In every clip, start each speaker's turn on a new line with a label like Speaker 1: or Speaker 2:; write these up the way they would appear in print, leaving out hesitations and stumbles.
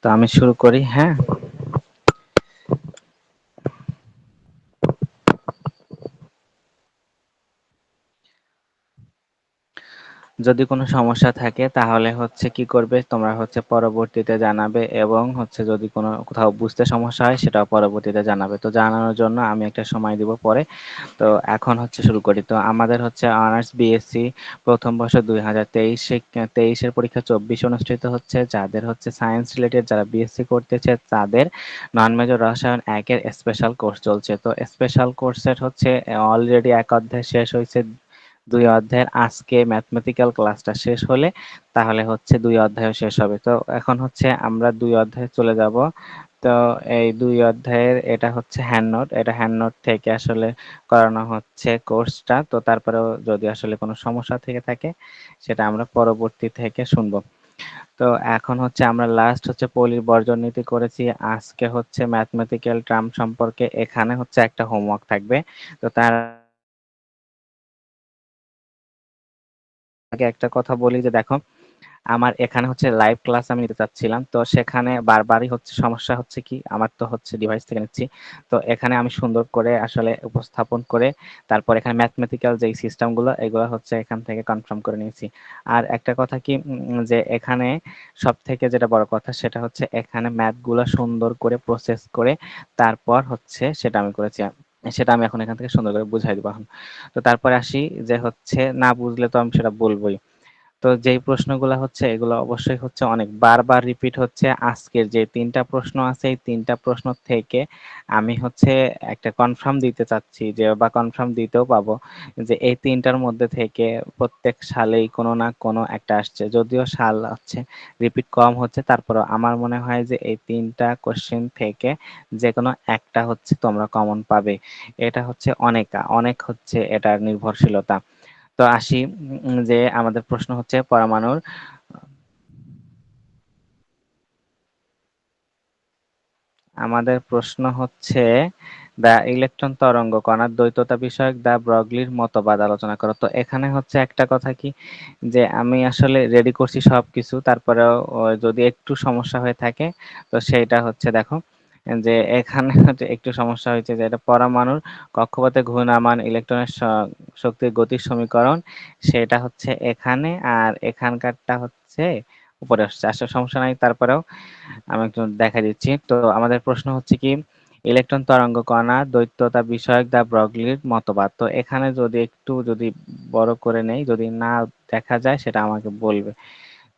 Speaker 1: তো আমি শুরু করি, হ্যাঁ। যদি কোনো সমস্যা থাকে তাহলে কি করবে, তোমরা পরবর্তীতে জানাবে, এবং যদি কোনো কোথাও বুঝতে সমস্যা হয় সেটাও পরবর্তীতে জানাবে। তো জানানোর জন্য আমি একটা সময় দিব পরে। তো এখন শুরু করি। তো আমাদের অনার্স বিএসসি প্রথম বর্ষ 2023-23-এর পরীক্ষা 24 অনুষ্ঠিত হচ্ছে। যাদের সায়েন্স রিলেটেড, যারা বিএসসি করতেছে তাদের নন মেজর রসায়ন 1-এর স্পেশাল কোর্স চলছে। তো স্পেশাল কোর্সের অলরেডি এক অধ্যায় শেষ হয়েছে। 2 অধ্যায়ের আজকে ম্যাথমেটিক্যাল ক্লাসটা শেষ হলে তাহলে 2 অধ্যায়ও শেষ হবে। তো এখন আমরা 2 অধ্যায়ে চলে যাব। তো এই 2 অধ্যায়ের এটা হ্যান্ড নোট, এটা হ্যান্ড নোট থেকে করানো হচ্ছে কোর্সটা। তো তারপরেও যদি কোনো সমস্যা থেকে থাকে সেটা আমরা পরবর্তী থেকে শুনবো। তো এখন আমরা লাস্ট পলির বর্জন নীতি করেছি। আজকে ম্যাথমেটিক্যাল টার্ম সম্পর্কে এখানে একটা হোমওয়ার্ক থাকবে। তো তার আগে একটা কথা বলি যে দেখো, আমার এখানে লাইভ ক্লাস আমি নিতে চাচ্ছিলাম, তো সেখানে বারবারই সমস্যা কি, আমার তো ডিভাইস থেকে নিচ্ছি। তো এখানে আমি সুন্দর করে উপস্থাপন করে তারপর এখানে ম্যাথমেটিক্যাল যে সিস্টেম গুলো এগুলো এখান থেকে কনফার্ম করে নিয়েছি। আর একটা কথা কি, যে এখানে সব থেকে যেটা বড় কথা সেটা এখানে ম্যাথ গুলো সুন্দর করে প্রসেস করে তারপর সেটা আমি করেছি। সেটা আমি এখন এখান থেকে সুন্দর করে বুঝাই দিব এখন। তো তারপরে আসি যে না বুঝলে তো আমি সেটা বলবোই। তো যেই প্রশ্নগুলো এগুলো অবশ্যই অনেক বারবার রিপিট হচ্ছে। আজকের যে 3টা প্রশ্ন আছে এই 3টা প্রশ্ন থেকে আমি একটা কনফার্ম দিতে চাচ্ছি, যে বা কনফার্ম দিতেও পাবো যে এই 3টার মধ্যে থেকে প্রত্যেক সালেই কোনো না কোনো একটা আসছে। যদিও সাল রিপিট কম হচ্ছে, তারপরেও আমার মনে হয় যে এই 3টা কোশ্চেন থেকে যে কোনো একটা তোমরা কমন পাবে। এটা অনেক অনেক এটার নির্ভরশীলতা। তো আসি, যে আমাদের প্রশ্ন পরমাণুর আমাদের প্রশ্ন দ্য ইলেকট্রন তরঙ্গ কণার দ্বৈততা বিষয়ক দ্য ব্রগলির মতবাদ আলোচনা করো। তো এখানে একটা কথা কি, যে আমি রেডি করছি সবকিছু, তারপরেও যদি একটু সমস্যা হয়ে থাকে তো সেইটা দেখো, যে এখানে একটু সমস্যা হয়েছে, যে এটা পরমাণুর কক্ষপথে ঘূর্ণায়মান ইলেকট্রনের শক্তির গতির সমীকরণ, সেটা এখানে, আর এখানকারটা উপরে আসছে। আসলে সমস্যা নাই, তারপরেও আমি একটু দেখা দিচ্ছি। তো আমাদের প্রশ্ন কি, ইলেকট্রন তরঙ্গ কণা দ্বৈততা বিষয়ক দা ব্রগলির মতবাদ। তো এখানে যদি বড় করে নেই, যদি না দেখা যায় সেটা আমাকে বলবে।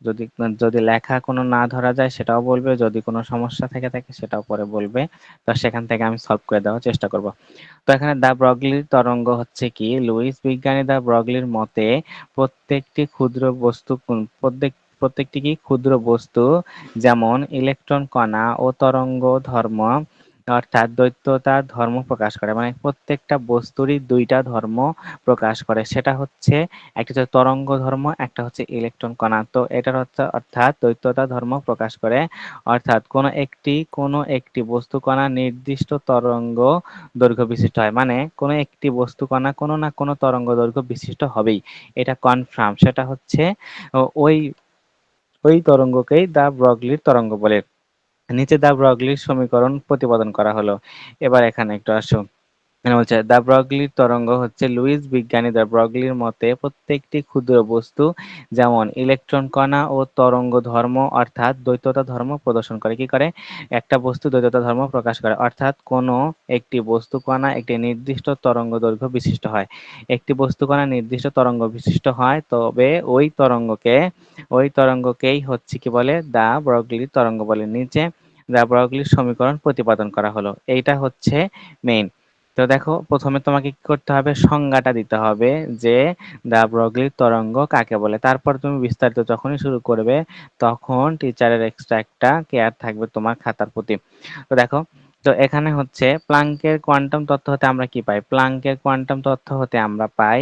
Speaker 1: যদি যদি লেখা কোনো না ধরা যায় সেটাও বলবে, যদি কোনো সমস্যা থেকে থাকে সেটাও পরে বলবে। তো সেখান থেকে আমি সলভ করে দেওয়ার চেষ্টা করব। তো এখানে দা ব্রগলির তরঙ্গ কি, লুইস বিজ্ঞানী দা ব্রগলির মতে প্রত্যেকটি ক্ষুদ্র বস্তু প্রত্যেকটি কি ক্ষুদ্র বস্তু, যেমন ইলেকট্রন কণা ও তরঙ্গ ধর্ম, অর্থাৎ দ্বৈততার ধর্ম প্রকাশ করে। মানে প্রত্যেকটা বস্তুরই 2টা ধর্ম প্রকাশ করে। সেটা একটা তরঙ্গ ধর্ম, একটা ইলেকট্রন কণা। তো এটার অর্থাৎ দ্বৈততা ধর্ম প্রকাশ করে, অর্থাৎ কোনো একটি বস্তু কণা নির্দিষ্ট তরঙ্গ দৈর্ঘ্য বিশিষ্ট হয়। মানে কোনো একটি বস্তু কণা কোনো না কোনো তরঙ্গ দৈর্ঘ্য বিশিষ্ট হবেই, এটা কনফার্ম। সেটা ওই ওই তরঙ্গকেই দা ব্রগলির তরঙ্গ বলে। নিচে দা ব্রগলির সমীকরণ প্রতিপাদন করা হলো। এবার এখানে একটু আসো। এখানে বলছে দা ব্রগলির তরঙ্গ লুইস বিজ্ঞানী দা ব্রগলির মতে প্রত্যেকটি ক্ষুদ্র বস্তু, যেমন ইলেকট্রন কণা ও তরঙ্গ ধর্ম, অর্থাৎ দ্বৈততা ধর্ম প্রদর্শন করে। কি করে? একটা বস্তু দ্বৈততা ধর্ম প্রকাশ করে, অর্থাৎ কোনো একটি বস্তু কণা একটি নির্দিষ্ট তরঙ্গ দৈর্ঘ্য বিশিষ্ট হয়। একটি বস্তু কণা নির্দিষ্ট তরঙ্গ বিশিষ্ট হয়, তবে ওই তরঙ্গকেই কি বলে, দা ব্রগলির তরঙ্গ বলে। নিচে দা ব্রগলির সমীকরণ প্রতিপাদন করা হলো। এইটা মেইন। তো দেখো, প্রথমে তোমাকে কি করতে হবে, সংজ্ঞাটা দিতে হবে যে দা ব্রগলির তরঙ্গ কাকে বলে। তারপর তুমি বিস্তারিত যখনই শুরু করবে তখন টিচারের এক্সট্রা একটা কেয়ার থাকবে তোমার খাতার প্রতি। তো দেখো, তো এখানে প্লাঙ্কের কোয়ান্টাম তত্ত্ব হতে আমরা কি পাই? প্লাঙ্কের কোয়ান্টাম তত্ত্ব হতে আমরা পাই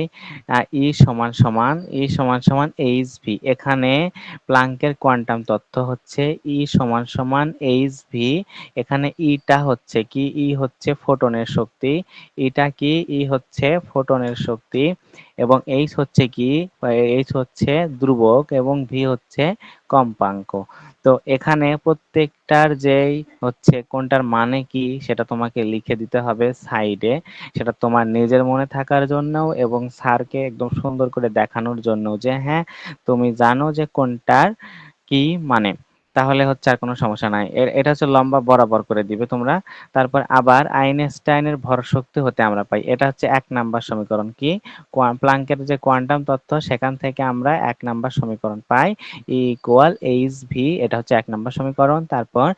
Speaker 1: এইচ ভি। এখানে প্লাঙ্কের কোয়ান্টাম তত্ত্ব ই=এইচ ভি। এখানে ইটা কি, ফোটনের শক্তি। ইটা কি, ফোটনের শক্তি। এবং এইচ কি, এইচ ধ্রুবক, এবং ভি কম্পাঙ্ক। তো তো এখানে প্রত্যেকটার যেই হচ্ছে কোনটার মানে কি সেটা তোমাকে লিখে দিতে হবে সাইডে, সেটা তোমার নিজের মনে থাকার জন্যও এবং স্যারকে একদম সুন্দর করে দেখানোর জন্য যে হ্যাঁ তুমি জানো যে কোনটার কি মানে। তাহলে হচ্ছে আর কোনো সমস্যা নাই। এটা হচ্ছে লম্বা বরাবর করে দিবে তোমরা। তারপর আবার আইনস্টাইনের ভরশক্তি হতে আমরা পাই, এটা হচ্ছে ১ নাম্বার সমীকরণ। কি? প্লাঙ্কের যে কোয়ান্টাম তত্ত্ব সেখান থেকে আমরা ১ নাম্বার সমীকরণ পাই। E ইকুয়াল এইচ ভি, এটা হচ্ছে ১ নাম্বার সমীকরণ। তারপর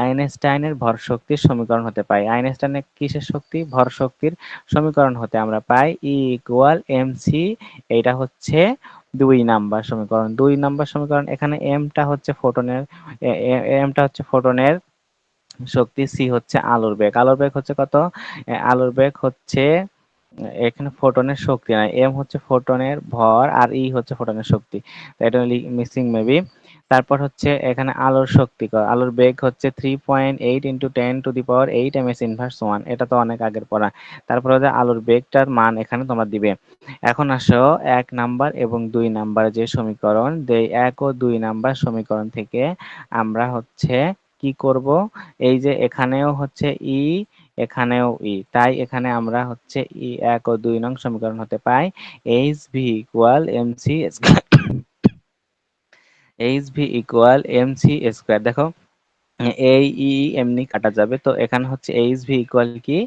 Speaker 1: আইনস্টাইনের ভরশক্তির সমীকরণ হতে পাই। আইনস্টাইনের কিসের শক্তি? ভরশক্তির সমীকরণ হতে আমরা পাই E ইকুয়াল এমসি, এইটা হচ্ছে ২ নাম্বার সমীকরণ। ২ নাম্বার সমীকরণ, এখানে এমটা হচ্ছে ফোটনের এমটা হচ্ছে ফোটনের শক্তি, সি হচ্ছে আলোর বেগ। আলোর বেগ হচ্ছে কত? আলোর বেগ হচ্ছে এখানে ফোটনের শক্তি নাই, এম হচ্ছে ফোটনের ভর আর ই হচ্ছে ফোটনের শক্তি। তো এটা মিসিং মেবি। তারপর হচ্ছে এখানে আলোর শক্তি আলোর বেগ হচ্ছে 3.8 ইন্টু 10⁸ এম এস ইনভার্স 1, এটা তো অনেক আগের পড়া। তারপর হচ্ছে আলোর বেগটার মান এখানে তোমরা দিবে। এখন আসো ১ নাম্বার এবং ২ নাম্বার যে সমীকরণ, ১ ও ২ নাম্বার সমীকরণ থেকে আমরা হচ্ছে কি করব? এই যে এখানেও হচ্ছে ই, এখানেও ই, তাই এখানে আমরা হচ্ছে ১ ও ২ নং সমীকরণ হতে পাই H V equal M C square. H V equal M C square. দেখো এই এমনি কাটা যাবে, তো এখানে হচ্ছে এইচ ভি ইকুয়াল কি?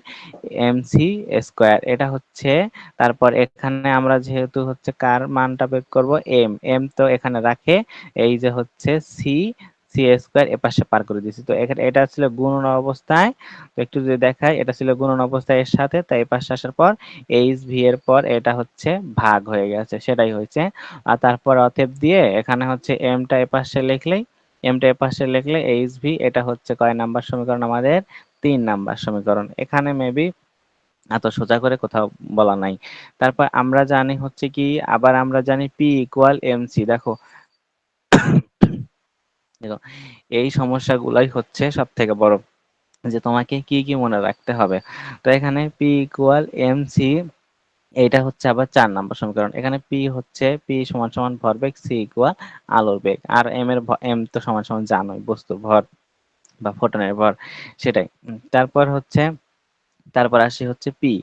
Speaker 1: এমসি স্কয়ার, এটা হচ্ছে। তারপর এখানে আমরা যেহেতু হচ্ছে কার মানটা বের করব, এম, এম তো এখানে রাখে, এই যে হচ্ছে সি, সি স্কয়ার এপাশে পার করে দিয়েছি। তো এখানে এটা ছিল গুণন অবস্থায়, তো একটু যদি দেখাই, এটা ছিল গুণন অবস্থায় এর সাথে, তাই এই পাশে আসার পর এইচ ভি এর পর এটা হচ্ছে ভাগ হয়ে গেছে, সেটাই হয়েছে। আর তারপর অতএব দিয়ে এখানে হচ্ছে এমটা এপাশে লিখলেই, এমটা এপাশে লিখলে এইচ ভি, এটা হচ্ছে কয় নাম্বার সমীকরণ আমাদের? ৩ নাম্বার সমীকরণ। এখানে মেবি এত সোজা করে কোথাও বলা নাই। তারপর আমরা জানি হচ্ছে কি, আবার আমরা জানি পি ইকুয়াল এমসি। দেখো দেখো এই সমস্যাগুলাই হচ্ছে সব থেকে বড়, যে তোমাকে কি কি মনে রাখতে হবে। তো এখানে পি ইকুয়াল এমসি, এইটা হচ্ছে আবার ৪ নাম্বার সমীকরণ। এখানে পি হচ্ছে পি সমান সমান ভরবেগ, সি ইকুয়াল আলোর বেগ, আর এম এর এম তো সমান সমান জানোই বস্তুর ভর বা ফোটনের ভর, সেটাই। তারপর হচ্ছে, তারপর আসি হচ্ছে পি।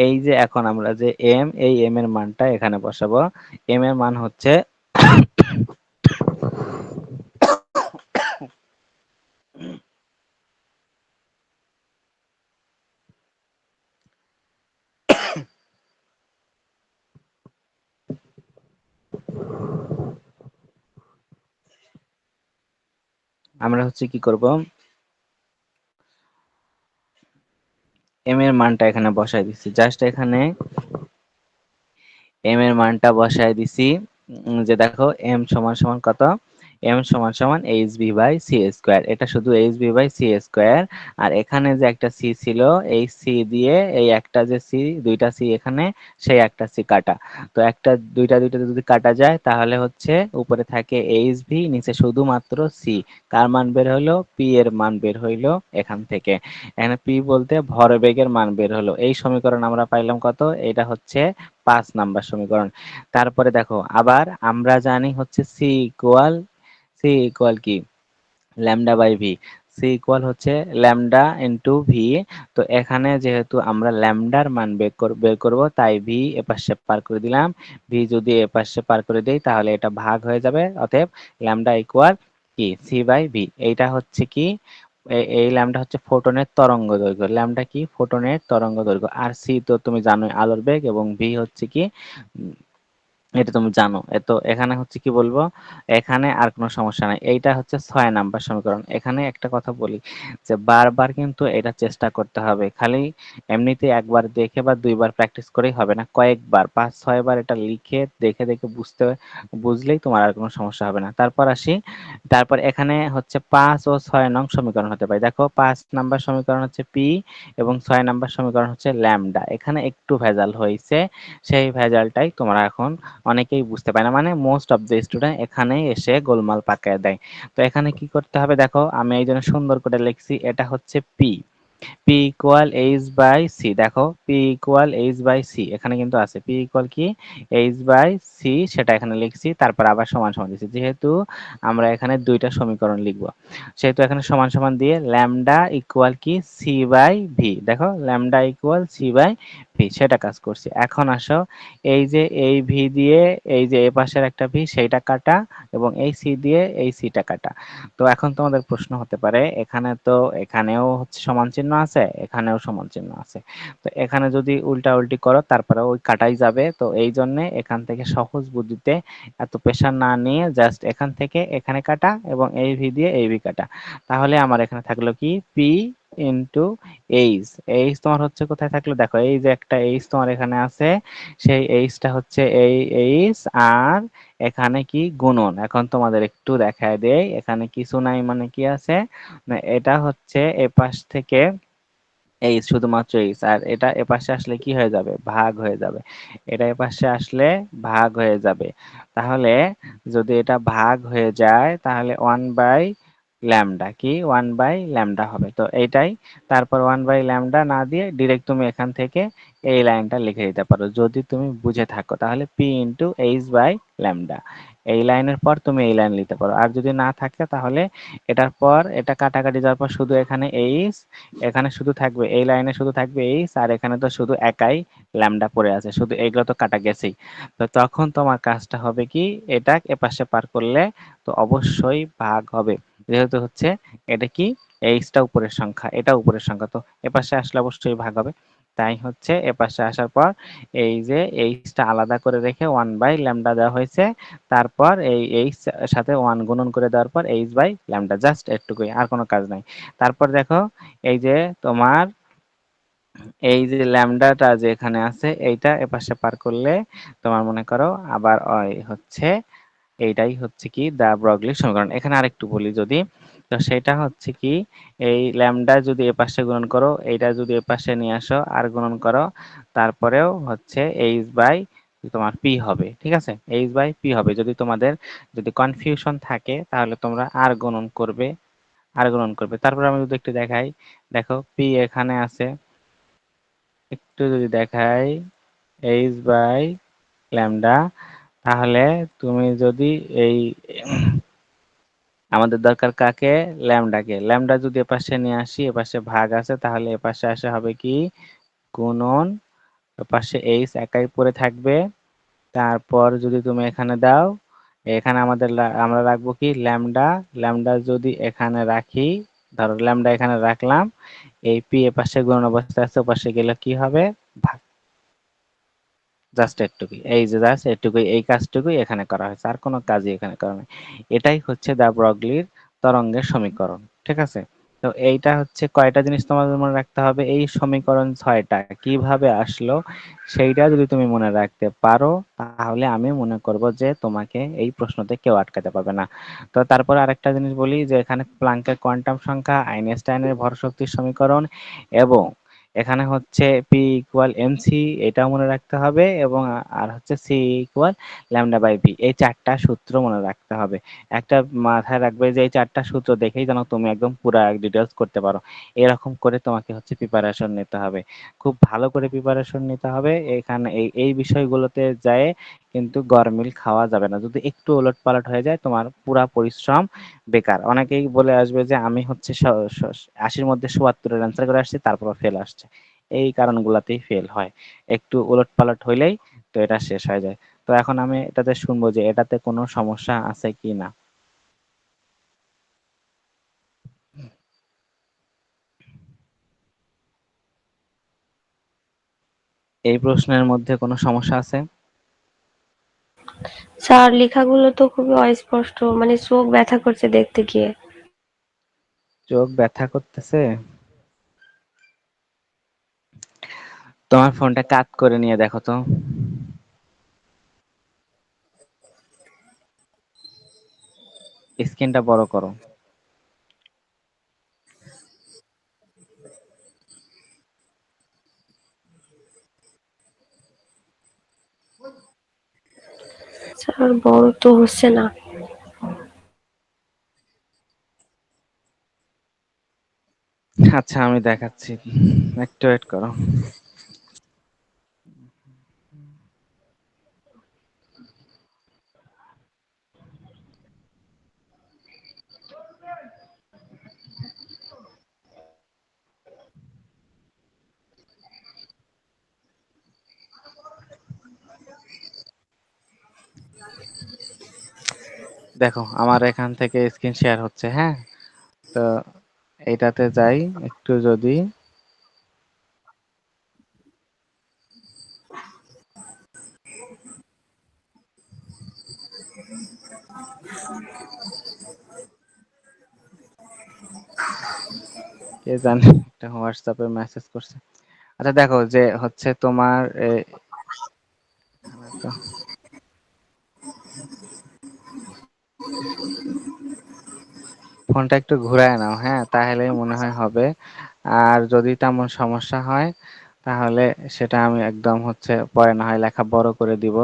Speaker 1: এই যে এখন আমরা যে এম, এই এম এর মানটা এখানে বসাবো। এম এর মান হচ্ছে আমরা হচ্ছে কি করব, এম এর মানটা এখানে বসাই দিচ্ছি, জাস্ট এখানে এম এর মানটা বসায় দিছি। যে দেখো এম সমান সমান কত? এম সমান সমান H B by C square, এটা শুধু H B by C square. আর এখানে যে একটা সি ছিল, এই সি দিয়ে এই একটা যে সি, দুইটা সি এখানে, সেই একটা সি কাটা। তো একটা দুইটা দুইটা যদি কাটা যায় তাহলে হচ্ছে উপরে থাকে এইচ ভি, নিচে শুধুমাত্র সি। কার মান বের হলো? পি এর মান বের হইলো এখান থেকে। এখানে পি বলতে ভরবেগের মান বের হলো। এই সমীকরণ আমরা পাইলাম কত? এটা হচ্ছে ৫ নাম্বার সমীকরণ। তারপরে দেখো আবার আমরা জানি হচ্ছে সি ইকুয়াল কি? Lambda by V. C equal হচ্ছে ল্যামডা ইন্টু ভি। তো এখানে যেহেতু আমরা ল্যামডার মান বের করব, তাই ভি এপাশে পার করে দিলাম। ভি যদি এপাশে পার করে দেই তাহলে এটা ভাগ হয়ে যাবে, অতএব ল্যামডা ইকুয়াল কি? C by V. এইটা হচ্ছে কি? এই ল্যামডা হচ্ছে ফোটনের তরঙ্গ দৈর্ঘ্য। ল্যামডা কি? ফোটনের তরঙ্গ দৈর্ঘ্য। আর সি তো তুমি জানোই আলোর বেগ, এবং ভি হচ্ছে কি? এটা তুমি জানো। তো এখানে হচ্ছে কি বলবো, এখানে আর কোনো সমস্যা নাই। এইটা হচ্ছে ৬ নাম্বার সমীকরণ। এখানে একটা কথা বলি, যে বারবার কিন্তু এটা চেষ্টা করতে হবে। খালি এমনিতে একবার দেখে বা ২ বার প্র্যাকটিস করেই হবে না। কয়েকবার ৫-৬ বার এটা লিখে দেখে দেখে বুঝলেই তোমার আর কোনো সমস্যা হবে না। তারপর আসি, তারপর এখানে হচ্ছে ৫ ও ৬ নং সমীকরণ হতে পারে। দেখো ৫ নাম্বার সমীকরণ হচ্ছে পি এবং ৬ নাম্বার সমীকরণ হচ্ছে ল্যামডা। এখানে একটু ভেজাল হইছে, সেই ভেজালটাই তোমরা এখন অনেকেই বুঝতে পারে না, মানে মোস্ট অফ দ্য স্টুডেন্ট এখানে এসে গোলমাল পাকায় দেয়। তো এখানে কি করতে হবে, দেখো আমি এই জন্য সুন্দর করে লিখছি, এটা হচ্ছে P. P equal H by C, দেখো P equal H by C এখানে কিন্তু আছে, পি ইকুয়াল কি এইচ বাই সি সেটা এখানে লিখছি, তারপর আবার সমান সমান দিচ্ছি, যেহেতু আমরা এখানে দুইটা সমীকরণ লিখবো সেহেতু এখানে সমান সমান দিয়ে ল্যামডা ইকুয়াল কি সি বাই ভি, দেখো lambda equal C by V সেটা কাজ করছি। এখন আসো এই যে এই ভি দিয়ে এই যে এ পাশের একটা ভি সেইটা কাটা এবং এই সি দিয়ে এই সিটা কাটা। তো এখন তোমাদের প্রশ্ন হতে পারে এখানে তো এখানেও হচ্ছে সমান চিহ্ন আছে এখানেও সমান চিহ্ন আছে, তো এখানে যদি উল্টা উল্টি করো তারপরে ওই কাটাই যাবে, তো এই জন্য এখান থেকে সহজ বুদ্ধিতে এত প্রেশার না নিয়ে জাস্ট এখান থেকে এখানে কাটা এবং এই ভি দিয়ে এই ভি কাটা, তাহলে আমার এখানে থাকলো কি পি ইন্টু এইচ। এইচ তোমার হচ্ছে কোথায় থাকলো, দেখো এই যে একটা এইচ তোমার এখানে আছে, সেই এইচটা হচ্ছে এই এইচ, আর এখানে কি গুণন। এখন তোমাদের একটু দেখায় দেই এখানে কিছু নাই মানে কি আছে না, এটা হচ্ছে এপাশ থেকে এইচ, শুধুমাত্র এইচ, আর এটা এপাশে আসলে কি হয়ে যাবে ভাগ হয়ে যাবে, এটা এপাশে আসলে ভাগ হয়ে যাবে। তাহলে যদি এটা ভাগ হয়ে যায় তাহলে ওয়ান বাই ল্যামডা কি ওয়ান বাই ল্যামডা হবে, তো এইটাই। তারপর ওয়ান বাই ল্যামডা না দিয়ে ডিরেক্ট তুমি এখান থেকে এই লাইনটা লিখে দিতে পারো যদি তুমি বুঝে থাকো, তাহলে P into H by lambda, এই লাইনের পর তুমি এই লাইন নিতে পারো। আর যদি না থাকে তাহলে এটার পর এটা কাটাকাটি যাওয়ার পর শুধু এখানে এইচ, এখানে শুধু থাকবে এই লাইনে শুধু থাকবে এইচ, আর এখানে তো শুধু একাই ল্যামডা পড়ে আছে, শুধু এইগুলো তো কাটা গেছেই। তো তখন তোমার কাজটা হবে কি এটা এপাশে পার করলে তো অবশ্যই ভাগ হবে, যেহেতু হচ্ছে এটা কি এইচটা উপরের সংখ্যা এটা উপরের সংখ্যা, তো এপাশে আসলে অবশ্যই ভাগ হবে। তাই হচ্ছে এপাশে আসার পর এই যে এইচটা আলাদা করে রেখে ওয়ান বাই ল্যামডা দেওয়া হয়েছে, তারপর এই এইচ সাথে ওয়ান গুণন করে দেওয়ার পর এইচ বাই ল্যামডা, জাস্ট এটুকুই, আর কোনো কাজ নাই। তারপর দেখো এই যে তোমার এই যে ল্যামডাটা যে এখানে আছে এইটা এপাশে পার করলে তোমার মনে করো আবার ওই হচ্ছে এইটাই হচ্ছে কি দা ব্রগলি সমীকরণ। এখানে আরেকটু বলি যদি, তো সেটা হচ্ছে কি এই ল্যামডা যদি এপাশে গুণন করো এইটা যদি এপাশে নিয়ে আসো আর গুণন করো, তারপরেও হচ্ছে এইচ বাই তোমার পি হবে, ঠিক আছে এইচ বাই পি হবে। যদি তোমাদের যদি কনফিউশন থাকে তাহলে তোমরা আর গুণন করবে, আর গুণন করবে। তারপর আমি যদি একটু দেখাই, দেখো পি এখানে আছে, একটু যদি দেখাই এইচ বাই ল্যামডা, তাহলে তুমি যদি এই আমাদের দরকার কাকে ল্যামডাকে, ল্যামডা যদি এপাশে নিয়ে আসি এপাশে ভাগ আছে তাহলে এপাশে আসে হবে কি গুণন, এপাশে এইচ একাই পড়ে থাকবে। তারপর যদি তুমি এখানে দাও এখানে আমাদের আমরা রাখবো কি ল্যামডা, ল্যামডা যদি এখানে রাখি, ধরো ল্যামডা এখানে রাখলাম, এই পি এপাশে গুণন অবস্থায় আছে ওপাশে গেলে কি হবে ভাগ, জাস্ট এটুকুই, এই যে জাস্ট এটুকুই, এই কাজটুকুই এখানে করা হয়েছে, আর কোনো কাজই এখানে করা নেই। এটাই হচ্ছে দা ব্রগলির তরঙ্গের সমীকরণ, ঠিক আছে। তো এইটা হচ্ছে কয়টা জিনিস তোমাদের মনে রাখতে হবে, এই সমীকরণ ছয়টা কিভাবে আসলো সেইটা যদি তুমি মনে রাখতে পারো তাহলে আমি মনে করব যে তোমাকে এই প্রশ্নতে কেউ আটকাতে পারবে না। তো তারপর আরেকটা জিনিস বলি যে এখানে প্লাঙ্কের কোয়ান্টাম সংখ্যা, আইনস্টাইনের ভরশক্তির সমীকরণ, এবং এখানে হচ্ছে পি ইকুয়াল এমসি এটাও মনে রাখতে হবে, এবং আর হচ্ছে C equal lambda by B, এই চারটা সূত্র মনে রাখতে হবে। একটা মাথায় রাখবে যে এই চারটা সূত্র দেখেই যেন তুমি একদম পুরো ডিটেলস করতে পারো, এরকম করে তোমাকে হচ্ছে প্রিপারেশন নিতে হবে, খুব ভালো করে প্রিপারেশন নিতে হবে। এখানে এই এই বিষয়গুলোতে যায় কিন্তু গরমিল খাওয়া যাবে না, যদি একটু ওলট পালট হয়ে যায় তোমার পুরা পরিশ্রম বেকার। অনেকেই বলে আসবে যে আমি হচ্ছে ৮০-র মধ্যে ৭৪-এর অ্যান্সার করে আসছি তারপর ফেল আসছে, এই কারণগুলাতেই ফেল হয়, একটু উলট পালট হইলেই তো এটা শেষ হয়ে যায়। তো এখন আমি এটাতে শুনবো যে এটাতে কোনো সমস্যা আছে কি না। এই প্রশ্নের মধ্যে কোনো সমস্যা আছে?
Speaker 2: স্যার লেখাগুলো তো খুবই অস্পষ্ট, মানে চোখ ব্যথা করছে দেখতে গিয়ে।
Speaker 1: চোখ ব্যথা করতেছে? তোমার ফোনটা কাত করে নিয়ে দেখো তো, স্ক্রিনটা বড় করো।
Speaker 2: স্যার বড় তো হচ্ছে না।
Speaker 1: আচ্ছা আমি দেখাচ্ছি, একটু ওয়েট করো। দেখো আমার এখান থেকে স্ক্রিন শেয়ার হচ্ছে, হ্যাঁ। তো এইটাতে যাই একটু, যদি কে জানে একটা হোয়াটসঅ্যাপে মেসেজ করছে। আচ্ছা দেখো যে হচ্ছে তোমার এখানে তো ফোনটা একটু ঘুরায় নাও, হ্যাঁ, তাহলেই মনে হয় হবে। আর যদি তেমন সমস্যা হয় তাহলে সেটা আমি একদম হচ্ছে পরে না হয় লেখা বড় করে দিব।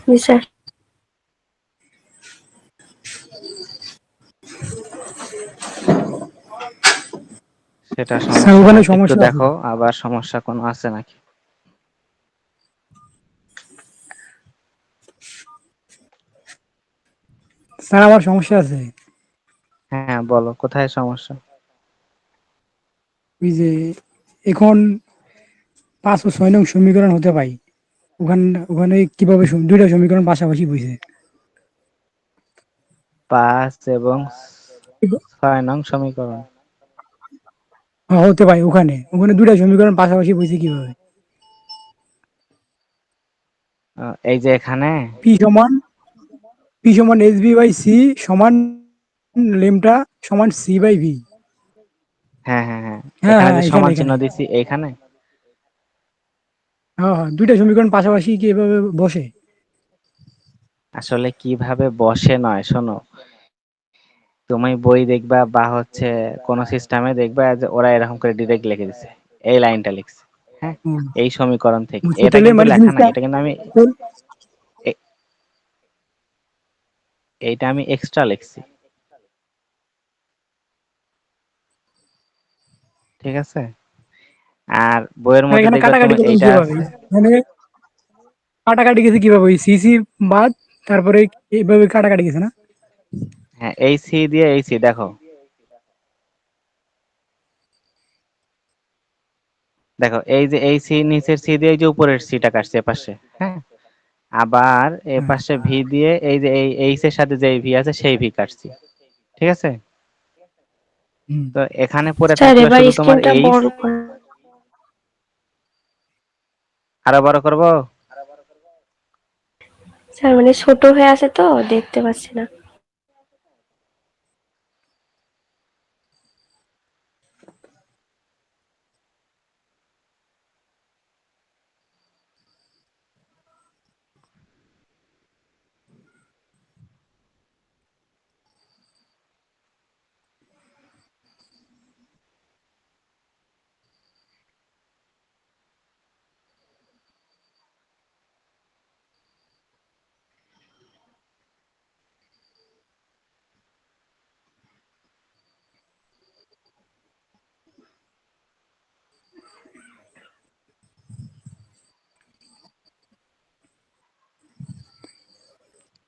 Speaker 2: জি স্যার।
Speaker 1: সেটা
Speaker 3: স্যার
Speaker 1: সমস্যা
Speaker 3: ওখানে
Speaker 1: হয়, একটু
Speaker 3: সমস্যা আছে।
Speaker 1: দেখো আবার সমস্যা কোনো আছে নাকি।
Speaker 3: স্যার আমার সমস্যা আছে।
Speaker 1: হ্যাঁ বলো কোথায় সমস্যা।
Speaker 3: ওই যে এখন 5 ও 6 নং সমীকরণ হতে পাই, ওখানে ওখানে কিভাবে দুইটা সমীকরণ পাশাপাশি বইছে।
Speaker 1: 5 এবং 6 নং সমীকরণ।
Speaker 3: হ্যাঁ, হতে পাই, ওখানে ওখানে দুইটা সমীকরণ পাশাপাশি বইছে কিভাবে।
Speaker 1: এই যে এখানে।
Speaker 3: পি সমান পি সমান এস বি বাই সি সমান লেমটা সমান সি বাই ভি।
Speaker 1: হ্যাঁ হ্যাঁ হ্যাঁ,
Speaker 3: হ্যাঁ
Speaker 1: এখানে
Speaker 3: হ্যাঁ,
Speaker 1: যে
Speaker 3: এখানে
Speaker 1: সমান চিহ্ন
Speaker 3: এখানে
Speaker 1: দিছি এইখানে।
Speaker 3: হ্যাঁ হ্যাঁ, দুইটা সমীকরণ পাশাপাশি কিভাবে বসে।
Speaker 1: আসলে কিভাবে বসে নয়, শোনো, তুমি বই দেখবা বা হচ্ছে কোন সিস্টেমে দেখবা যে ওরা এরকম করে ডিরেক্ট লিখে দিছে, এই লাইনটা লিখছে, হ্যাঁ,
Speaker 3: হুম,
Speaker 1: এই সমীকরণ থেকে।
Speaker 3: বুঝছো
Speaker 1: এটা
Speaker 3: তাহলে
Speaker 1: কিন্তু
Speaker 3: মানে
Speaker 1: লেখা নাই,
Speaker 3: জিনিসটা।
Speaker 1: এটা কিন্তু আমি এ- এইটা আমি এক্সট্রা লিখছি, ঠিক আছে। আর বইয়ের
Speaker 3: আর
Speaker 1: মধ্যে
Speaker 3: এখানে
Speaker 1: দেখবা
Speaker 3: কাটাকাটি
Speaker 1: তোমার
Speaker 3: করলাম
Speaker 1: এইটা
Speaker 3: কিভাবে,
Speaker 1: আছে।
Speaker 3: মানে কাটাকাটি গেছে কিভাবে, ওই সিসি বাদ তারপরে এইভাবে কাটাকাটি গেছে না।
Speaker 1: হ্যাঁ, এই সি দিয়ে এই সি দেখো, দেখো এই যে এই সি নিচের সি দিয়ে এই যে উপরের সিটা কাটছে এপাশে, হ্যাঁ। আবার এ
Speaker 3: হ্যাঁ।
Speaker 1: পাশে ভি দিয়ে এই যে এই এইচ এর সাথে যে ভি আছে সেই ভি কাটছি, ঠিক আছে।
Speaker 3: হুম।
Speaker 1: তো এখানে পড়ে
Speaker 2: স্যার
Speaker 1: থাকলো
Speaker 2: এবার
Speaker 1: শুধু তোমার
Speaker 2: স্ক্রিনটা
Speaker 1: এইচ।
Speaker 2: বড় কর।
Speaker 1: আরো বড় করব।
Speaker 2: স্যার মানে ছোট হয়ে আছে তো দেখতে পাচ্ছি না।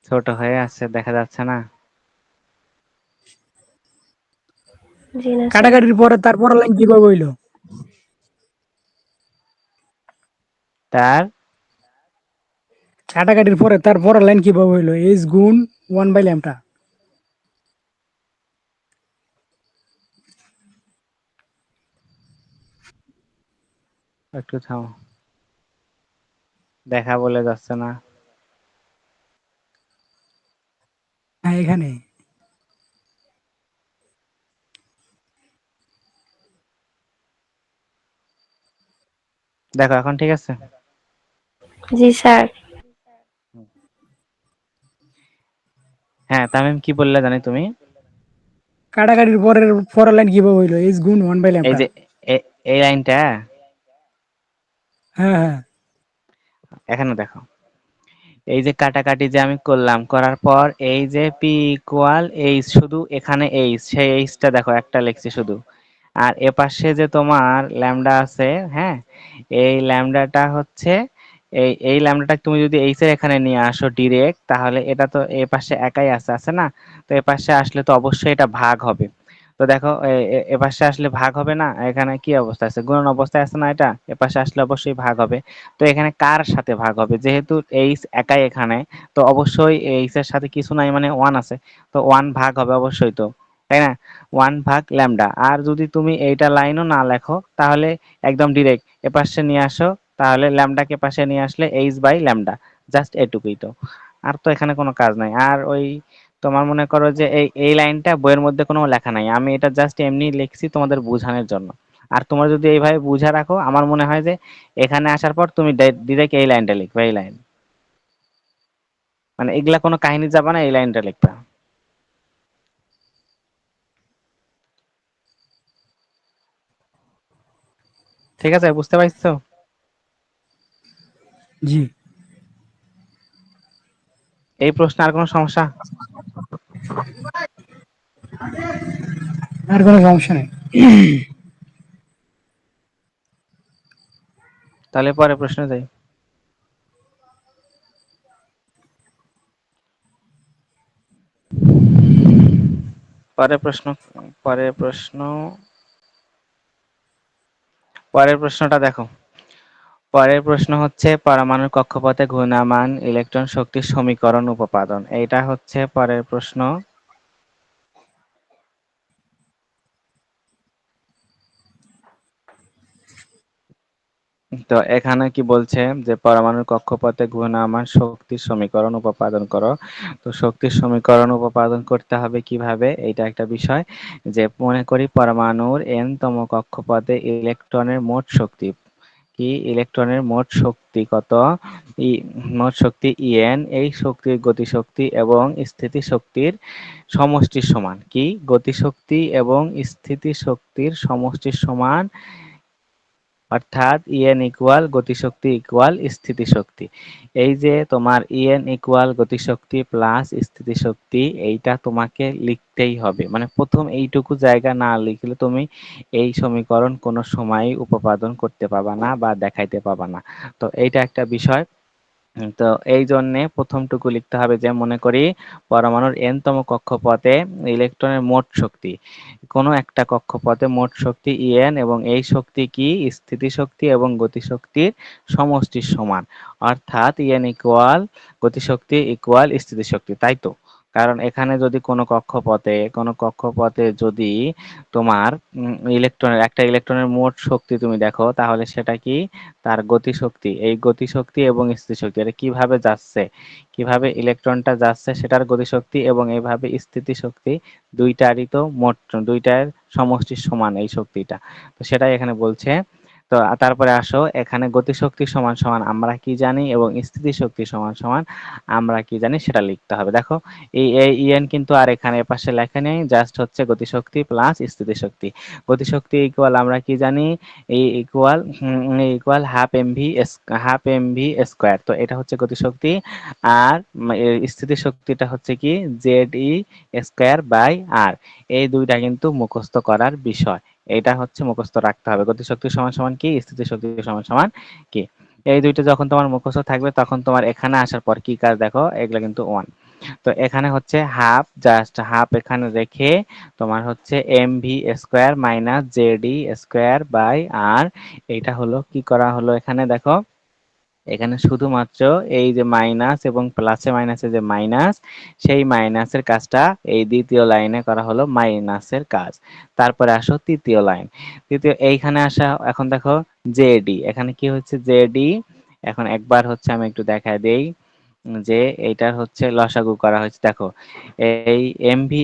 Speaker 1: ছোট হয়ে আছে, দেখা যাচ্ছে না।
Speaker 2: জি না স্যার।
Speaker 3: কাটাকাটির পরে তারপর লাইন কিভাবে হইলো।
Speaker 1: তার
Speaker 3: কাটাকাটির পরে তারপর লাইন কিভাবে হইলো, এইচ গুণ 1/ল্যামডা।
Speaker 1: একটু থামো, দেখা বলে যাচ্ছে না।
Speaker 3: হ্যাঁ এখানে।
Speaker 1: দেখো এখন ঠিক আছে।
Speaker 2: জি স্যার।
Speaker 1: হ্যাঁ তামিম কি বললে জানি তুমি।
Speaker 3: কাটাকাটির পরের লাইন কিভাবে হইলো, এইচ গুণ 1 বাই
Speaker 1: এই
Speaker 3: ল্যামডা।
Speaker 1: যে এই লাইনটা
Speaker 3: হ্যাঁ হ্যাঁ।
Speaker 1: এখানে দেখো, এই যে কাটাকাটি যে আমি করলাম, করার পর এই যে পি ইকুয়াল এইচ, শুধু এখানে এইচ, সেই এইচটা দেখো একটা লিখছি শুধু। আর এপাশে যে তোমার ল্যামডা আছে, হ্যাঁ, এই ল্যামডাটা হচ্ছে এই ল্যামডাটা তুমি যদি এইচ এর এখানে নিয়ে আসো ডিরেক্ট, তাহলে এটা তো এ পাশে একাই আছে, আছে না? তো এ পাশে আসলে তো অবশ্যই এটা ভাগ হবে। তো দেখো এ পাশে আসলে ভাগ হবে না, এখানে কি অবস্থা আছে, গুণন অবস্থায় আছে না, এটা এ পাশে আসলে অবশ্যই ভাগ হবে। তো এখানে কার সাথে ভাগ হবে, যেহেতু এইচ একাই এখানে, তো অবশ্যই এইচ এর সাথে কিছু নাই মানে ওয়ান আছে, তো ওয়ান ভাগ হবে অবশ্যই, তো তাই না? ওয়ান ভাগ ল্যামডা। আর যদি তুমি এইটা লাইনও না লেখো, তাহলে একদম ডিরেক্ট এপাশে নিয়ে আসো, তাহলে ল্যামডাকে পাশে নিয়ে আসলে এইচ বাই ল্যামডা, জাস্ট এটুকুই তো। আর তো এখানে কোনো কাজ নাই। আর ওই তোমার মনে করো যে এই লাইনটা বইয়ের মধ্যে কোনো লেখা নাই, আমি এটা জাস্ট এমনি লিখছি তোমাদের বোঝানোর জন্য। আর তোমরা যদি এইভাবে বুঝা রাখো, আমার মনে হয় যে এখানে আসার পর তুমি ডিরেক্ট এই লাইনটা লিখবে, এই লাইন, মানে এগুলা কোনো কাহিনী যাবে না, এই লাইনটা লিখবা। ঠিক আছে, বুঝতে পারছো?
Speaker 3: জি।
Speaker 1: এই প্রশ্নে আর কোনো সমস্যা?
Speaker 3: আর কোনো সমস্যা নেই।
Speaker 1: তাহলে পরে প্রশ্ন যাই। পরের প্রশ্ন, পরের প্রশ্ন, পরের প্রশ্নটা দেখো। পরের প্রশ্ন হচ্ছে পরমাণুর কক্ষপথে ঘূর্ণায়মান ইলেকট্রন শক্তির সমীকরণ উপপাদন, এইটা হচ্ছে পরের প্রশ্ন। তো এখানে কি বলছে যে পরমাণুর কক্ষপথে ঘূর্ণায়মান শক্তির সমীকরণ উপপাদন করো। তো শক্তির সমীকরণ উপপাদন করতে হবে কিভাবে, এইটা একটা বিষয়। যে মনে করি পরমাণুর n তম কক্ষপথে ইলেকট্রনের মোট শক্তি কি, ইলেকট্রনের মোট শক্তি কত, ই মোট শক্তি En, এই শক্তির গতিশক্তি এবং স্থিতিশক্তির সমষ্টির সমান কি, গতিশক্তি এবং স্থিতিশক্তির সমষ্টির সমান, অর্থাৎ ইএন ইকুয়াল গতিশক্তি ইকুয়াল স্থিতিশক্তি। এই যে তোমার ইএন ইকুয়াল গতিশক্তি প্লাস স্থিতিশক্তি, এইটা তোমাকে লিখতেই হবে, মানে প্রথম এইটুকু জায়গা না লিখলে তুমি এই সমীকরণ কোনো সময়ই উপপাদন করতে পাবা না বা দেখাইতে পাবা না। তো এইটা একটা বিষয়। তো এই জন্যে প্রথমটুকু লিখতে হবে যে মনে করি পরমাণুর n তম কক্ষপথে ইলেকট্রনের মোট শক্তি, কোনো একটা কক্ষপথে মোট শক্তি En, এবং এই শক্তি কি, স্থিতিশক্তি এবং গতিশক্তির সমষ্টির সমান, অর্থাৎ En ইকুয়াল গতিশক্তি ইকুয়াল স্থিতিশক্তি, তাই তো? কারণ এখানে যদি কোনো কক্ষপথে যদি তোমার একটা ইলেকট্রনের মোট শক্তি তুমি দেখো, তাহলে সেটা কি, তার গতিশক্তি, এই গতিশক্তি এবং স্থিতিশক্তি, এটা কিভাবে যাচ্ছে, কিভাবে ইলেকট্রনটা যাচ্ছে সেটার গতিশক্তি, এবং এইভাবে স্থিতিশক্তি, দুইটারই তো মোট, দুইটার সমষ্টির সমান এই শক্তিটা। তো সেটাই এখানে বলছে। তো তারপরে আসো, এখানে গতিশক্তি সমান সমান আমরা কি জানি এবং স্থিতিশক্তি সমান সমান আমরা কি জানি সেটা লিখতে হবে। দেখো এই ইএন কিন্তু আর এখানে পাশে লেখা নেই, জাস্ট হচ্ছে গতিশক্তি প্লাস স্থিতিশক্তি। গতিশক্তি ইকুয়াল আমরা কি জানি, এই equal half M V square, তো এটা হচ্ছে গতিশক্তি। আর স্থিতিশক্তিটা হচ্ছে কি জেড স্কোয়ার বাই আর। এই দুইটা কিন্তু মুখস্থ করার বিষয়, এটা হচ্ছে মুখস্থ রাখতে হবে, গতিশক্তি সমান সমান কি, স্থিতিশক্তি সমান সমান কি। এই দুইটা যখন তোমার মুখস্থ থাকবে, তখন তোমার এখানে আসার পর কি কাজ দেখো, এগুলো কিন্তু ওয়ান। তো এখানে হচ্ছে হাফ, জাস্ট হাফ এখানে রেখে তোমার হচ্ছে M V square minus Z D square by R. এইটা হলো কি করা হলো, এখানে দেখো, এখানে শুধুমাত্র এই যে মাইনাস এবং প্লাসে মাইনাসে যে মাইনাস, সেই মাইনাসের কাজটা এই দ্বিতীয় লাইনে করা হলো মাইনাসের কাজ। তারপরে আসো তৃতীয় লাইন, তৃতীয় এইখানে আসা, এখন দেখো জেডি, এখানে কি হচ্ছে জেডি, এখন একবার হচ্ছে আমি একটু দেখায় দেই যে এইটার হচ্ছে লসাগু করা হয়েছে, দেখো এই M V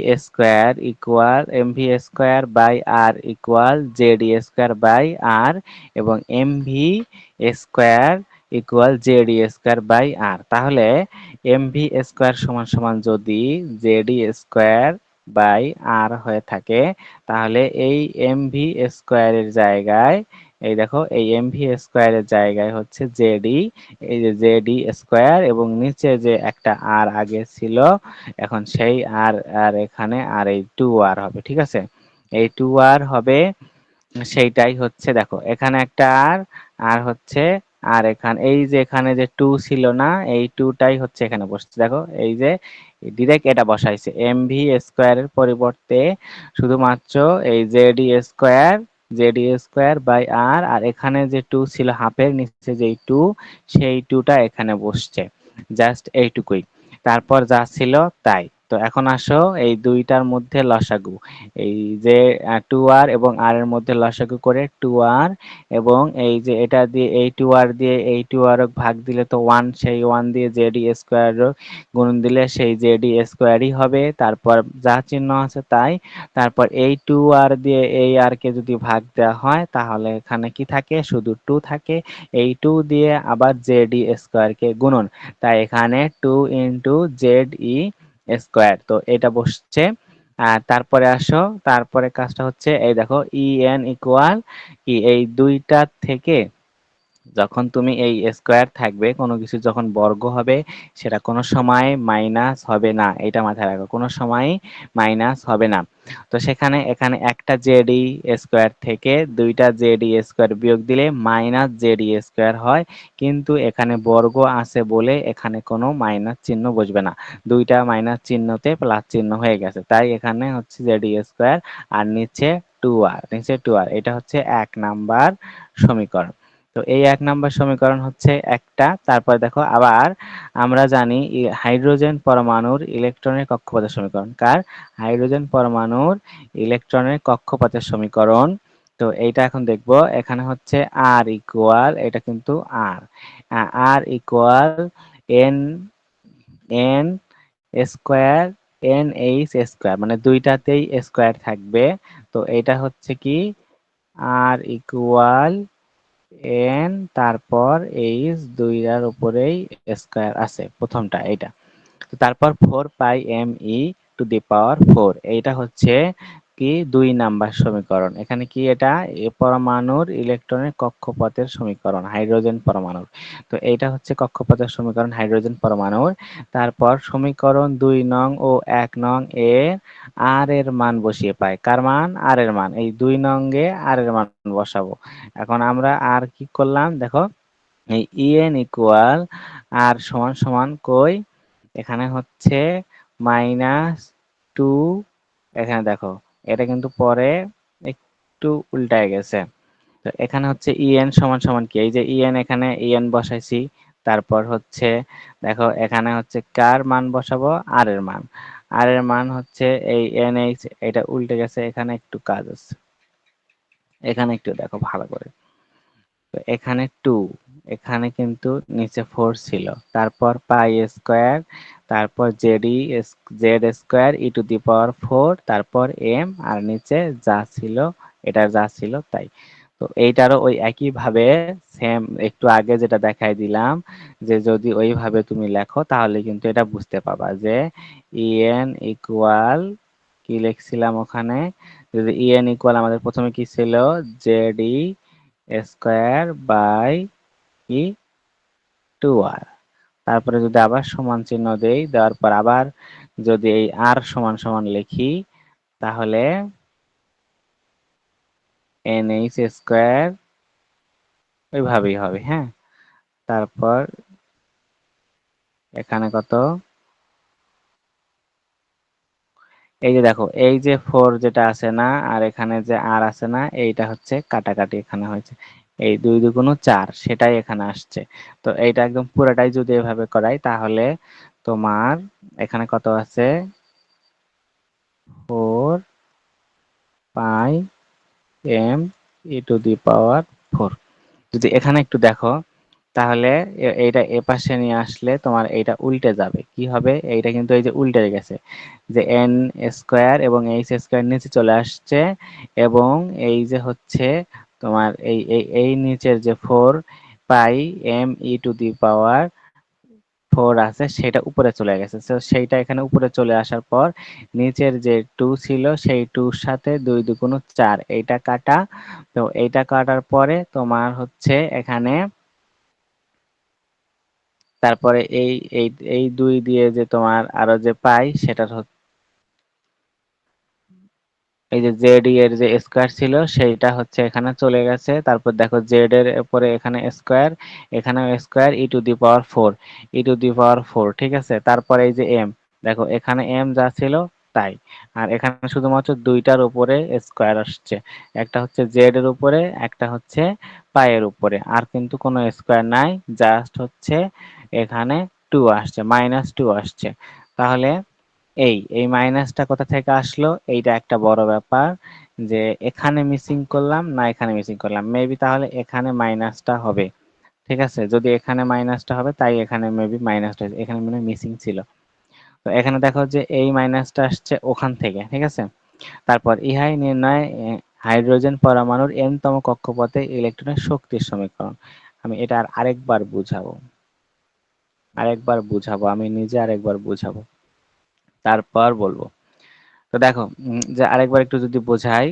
Speaker 1: square by R equal Z D square by R, এবং M V square equal Z D square by R. তাহলে এমভি স্কোয়ার সমান সমান যদি জেডি স্কোয়ার বাই আর হয়ে থাকে, তাহলে এই এমভি স্কোয়ারের জায়গায় এই দেখো এই এমভি স্কোয়ারের জায়গায় হচ্ছে জেডি, এই যে জেডি স্কোয়ার এবং নিচে যে একটা আর আগে ছিল এখন সেই আর আর এখানে আর এই 2r হবে, ঠিক আছে। এই 2r হবে, সেইটাই হচ্ছে দেখো এখানে একটা আর, আর হচ্ছে আর এখানে এই যে এখানে যে 2 ছিল না, এই 2টাই হচ্ছে এখানে বসছে, দেখো এই যে ডিরেক্ট এটা বসাইছে এমভি স্কোয়ারের পরিবর্তে শুধুমাত্র এই জেডি স্কোয়ার বাই আর, আর এখানে যে 2 ছিল হাফের নিচে যেই 2, সেই 2টা এখানে বসছে, জাস্ট এইটুকুই। তারপর যা ছিল তাই। তো এখন আসো এই দুইটার মধ্যে লসাগু, এই যে 2r এবং r এর মধ্যে লসাগু করে 2r, এবং এই যে এটা দিয়ে এই 2r দিয়ে এই 2r ভাগ দিলে তো 1, সেই 1 দিয়ে জেডি স্কোয়ার গুণন দিলে সেই জেডি স্কোয়ারই হবে, তারপর যা চিহ্ন আছে তাই। তারপর এই 2r দিয়ে এই r কে যদি ভাগ দেওয়া হয় তাহলে এখানে কি থাকে, শুধু 2 থাকে। এই 2 দিয়ে আবার জেডি স্কোয়ার কে গুণন, তাই এখানে 2 ইন্টু জেড ই স্কোয়ার, তো এটা বসছে। আর তারপরে আসো, তারপরে কাজটা হচ্ছে এই দেখো en ইকুয়াল কি, এই দুইটা থেকে যখন তুমি এই স্কোয়ার থাকবে কোনো কিছু যখন বর্গ হবে সেটা কোনো সময় মাইনাস হবে না, এটা মাথায় রাখো, কোনো সময় মাইনাস হবে না। তো সেখানে এখানে একটা জেডি স্কোয়ার থেকে দুইটা জেডি স্কোয়ার বিয়োগ দিলে মাইনাস জেডি স্কোয়ার হয়, কিন্তু এখানে বর্গ আছে বলে এখানে কোনো মাইনাস চিহ্ন বসবে না, দুইটা মাইনাস চিহ্নতে প্লাস চিহ্ন হয়ে গেছে, তাই এখানে হচ্ছে জেডি স্কোয়ার আর নিচে 2r, নিচে 2r, এটা হচ্ছে 1 নাম্বার সমীকরণ। তো এই 1 নাম্বার সমীকরণ হচ্ছে একটা। তারপর দেখো আবার আমরা জানি হাইড্রোজেন পরমাণুর ইলেকট্রনের কক্ষপথের সমীকরণ, কার, হাইড্রোজেন পরমাণুর ইলেকট্রনের কক্ষপথের সমীকরণ। তো এইটা এখন দেখব, এখানে হচ্ছে আর ইকুয়াল, এটা কিন্তু R, R equal N, N square N H square, মানে দুইটাতেই স্কোয়ার থাকবে। তো এটা হচ্ছে কি আর ইকুয়াল এন, তারপর এইচ, দুইটার উপরেই স্কোয়ার আছে প্রথমটা এইটা। তো তারপর 4 pi m e to the power 4, এইটা হচ্ছে কি 2 নাম্বার সমীকরণ। এখানে কি এটা পরমাণুর ইলেকট্রনের কক্ষপথের সমীকরণ হাইড্রোজেন পরমাণুর। তো এইটা হচ্ছে কক্ষপথের সমীকরণ হাইড্রোজেন পরমাণুর। তারপর সমীকরণ 2 নং ও 1 নং এ আর এর মান বসিয়ে পাই, কার মান, আর এর মান, এই 2 নং এ আর এর মান বসাবো। এখন আমরা আর কি করলাম দেখো, এই en ইকুয়াল আর সমান সমান কই, এখানে হচ্ছে -2, এখানে দেখো এটা কিন্তু পরে একটু উল্টায় গেছে। তো এখানে হচ্ছে en সমান সমান কি, এই যে en, এখানে en বসাইছি, তারপর হচ্ছে দেখো এখানে হচ্ছে কার মান বসাবো, আর এর মান, আর এর মান হচ্ছে এই nh, এটা উল্টে গেছে, এখানে একটু কাজ আছে, এখানে একটু দেখো ভালো করে। তো এখানে 2, এখানে কিন্তু নিচে 4 ছিল, তারপর পাই স্কোয়ার, তারপর Z square e to the power 4, তারপর এম, আর নিচে যা ছিল, এটা যা ছিল তাই। তো এইটারও ওই একই ভাবে সেম একটু আগে যেটা দেখাই দিলাম, যে যদি ওইভাবে তুমি লেখো তাহলে কিন্তু এটা বুঝতে পাবা যে en ইকুয়াল কি লিখছিলাম ওখানে, যদি en ইকুয়াল আমাদের প্রথমে কি ছিল, জেড স্কোয়ার বাই কি 2r, তারপরে যদি আবার সমান চিহ্ন দেই, দেওয়ার পর আবার যদি এই r সমান সমান লিখি তাহলে nh স্কোয়ার ওইভাবেই হবে, হ্যাঁ। তারপর এখানে কত, এই যে দেখো এই যে 4 যেটা আছে না, আর এখানে যে আর আছে না, এইটা হচ্ছে কাটাকাটি এখানে হয়েছে, এই 2 2 গুণ 4, সেটাই এখানে আসছে। তো এইটা একদম পুরোটাই যদি এভাবে করাই তাহলে তোমার এখানে কত আছে, 4 pi m e to the power 4। যদি এখানে একটু দেখো তাহলে এইটা এপাশে নিয়ে আসলে তোমার এইটা উল্টে যাবে, কি হবে, এইটা কিন্তু এই যে উল্টে গেছে, যে এন স্কোয়ার এবং এইচ স্কোয়ার নিচে চলে আসছে, এবং এই যে হচ্ছে তোমার এই নিচের যে 4 pi m e to the power 4 আছে সেটা উপরে চলে গেছে, তো সেইটা এখানে উপরে চলে আসার পর নিচের যে 2 ছিল সেই 2 এর সাথে 2 দুগুণ 4 এইটা কাটা। তো এইটা কাটার পরে তোমার হচ্ছে এখানে তারপরে এই 2 দিয়ে যে তোমার আরো যে পাই সেটার এই যে জেড এর যে স্কোয়ার ছিল সেইটা হচ্ছে এখানে চলে গেছে। তারপর দেখো জেড এর উপরে এখানে স্কোয়ার, এখানেও square, E to the power 4, E to the power 4, ঠিক আছে। তারপরে এই যে এম, দেখো এখানে এম যা ছিল তাই, আর এখানে শুধুমাত্র দুইটার উপরে স্কোয়ার আসছে, একটা হচ্ছে জেড এর উপরে, একটা হচ্ছে পায়ের উপরে, আর কিন্তু কোনো স্কোয়ার নাই, জাস্ট হচ্ছে এখানে 2 আসছে, -2 আসছে। তাহলে এই মাইনাসটা কোথা থেকে আসলো, এইটা একটা বড় ব্যাপার, যে এখানে মিসিং করলাম না এখানে মিসিং করলাম, মেবি তাহলে এখানে মাইনাসটা হবে, ঠিক আছে। যদি এখানে মাইনাসটা হবে তাই এখানে মেবি মাইনাসটা, এখানে মানে মিসিং ছিল। তো এখানে দেখো যে এই মাইনাসটা আসছে ওখান থেকে, ঠিক আছে। তারপর ইহাই নির্ণয় হাইড্রোজেন পরমাণুর n তম কক্ষপথে ইলেকট্রনের শক্তির সমীকরণ। আমি এটা আরেকবার বুঝাবো, আমি নিজে আরেকবার বুঝাবো, তারপর বলবো। তো দেখো যে আরেকবার একটু যদি বোঝাই,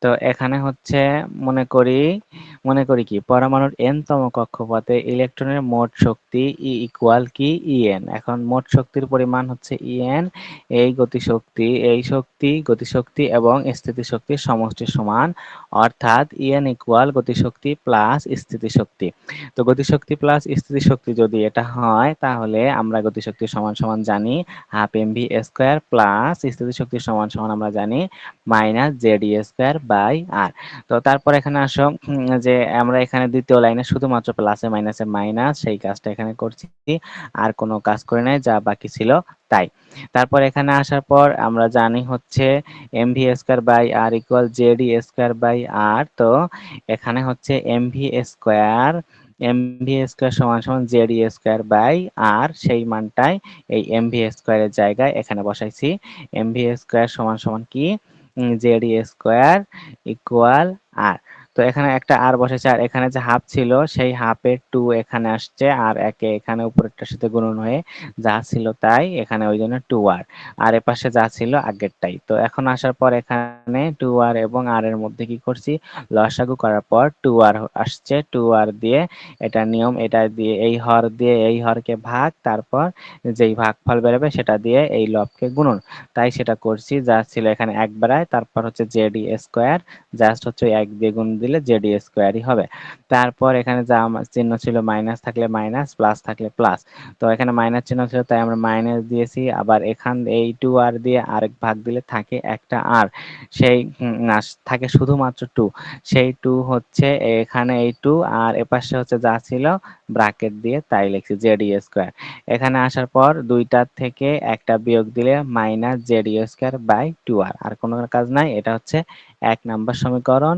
Speaker 1: তো এখানে হচ্ছে মনে করি মনে করি কি পরমাণুর n তম কক্ষপথে ইলেকট্রনের মোট শক্তি E ইকুয়াল কি En। এখন মোট শক্তির পরিমাণ হচ্ছে En, গতিশক্তি এবং স্থিতিশক্তির সমষ্টির সমান, অর্থাৎ En ইকুয়াল গতিশক্তি প্লাস স্থিতিশক্তি। তো গতিশক্তি প্লাস স্থিতিশক্তি যদি এটা হয় তাহলে আমরা গতিশক্তি সমান সমান জানি হাফ এমভি স্কোয়ার, প্লাস স্থিতিশক্তি সমান সমান আমরা জানি minus Z D square by R. তো তারপর এখানে আসো যে আমরা এখানে দ্বিতীয় লাইনে শুধুমাত্র প্লাসে মাইনাসে মাইনাস, সেই কাজটা এখানে করছি, আর কোনো কাজ করে নাই, যা বাকি ছিল তাই। তারপর এখানে আসার পর আমরা জানি হচ্ছে M V square by R equal Z D square by R. তো এখানে হচ্ছে এমভি স্কোয়ার সমান সমান জেডি স্কোয়ার বাই আর, সেই মানটাই এই এমভি স্কোয়ারের জায়গায় এখানে বসাইছি। এমভি স্কোয়ার সমান সমান কি জেডি স্কোয়ার ইকুয়াল আর। তো এখানে একটা আর বসেছে, আর এখানে যে হাফ ছিল সেই হাফের 2 এখানে আসছে, আর একে এখানে উপরেরটার সাথে গুণন হয়ে যা ছিল তাই এখানে, ওই জন্য 2 আর এ পাশে যা ছিল আগেরটাই। তো এখন আসার পর এখানে 2 আর এবং আর এর মধ্যে কি করছি, লসাগু করার পর 2 আর আসছে, 2 আর দিয়ে এটা নিয়ম, এটা দিয়ে এই হর দিয়ে এই হরকে ভাগ, তারপর যেই ভাগফল বেরোবে সেটা দিয়ে এই লবকে গুণন, তাই সেটা করছি। যা ছিল এখানে 1 বাড়ায়, তারপর হচ্ছে জেডি স্কোয়ার, জাস্ট হচ্ছে 1 দিয়ে গুণ দিলে জেডি স্কোয়ারই হবে। তারপর এখানে যা চিহ্ন ছিল মাইনাস থাকলে মাইনাস, প্লাস থাকলে প্লাস, তো এখানে মাইনাস চিহ্ন ছিল তাই আমরা মাইনাস দিয়েছি। আবার এখান এই 2 আর দিয়ে আরেক ভাগ দিলে থাকে একটা আর, সেই না থাকে শুধুমাত্র 2, সেই 2 হচ্ছে এখানে এই 2, আর এপাশে হচ্ছে যা ছিল ব্র্যাকেট দিয়ে তাই লিখছি জেডি স্কোয়ার। এখানে আসার পর দুইটার থেকে একটা বিয়োগ দিলে মাইনাস জেডি স্কোয়ার বাই 2 আর, আর কোনো কাজ নাই। এটা হচ্ছে 1 নাম্বার সমীকরণ,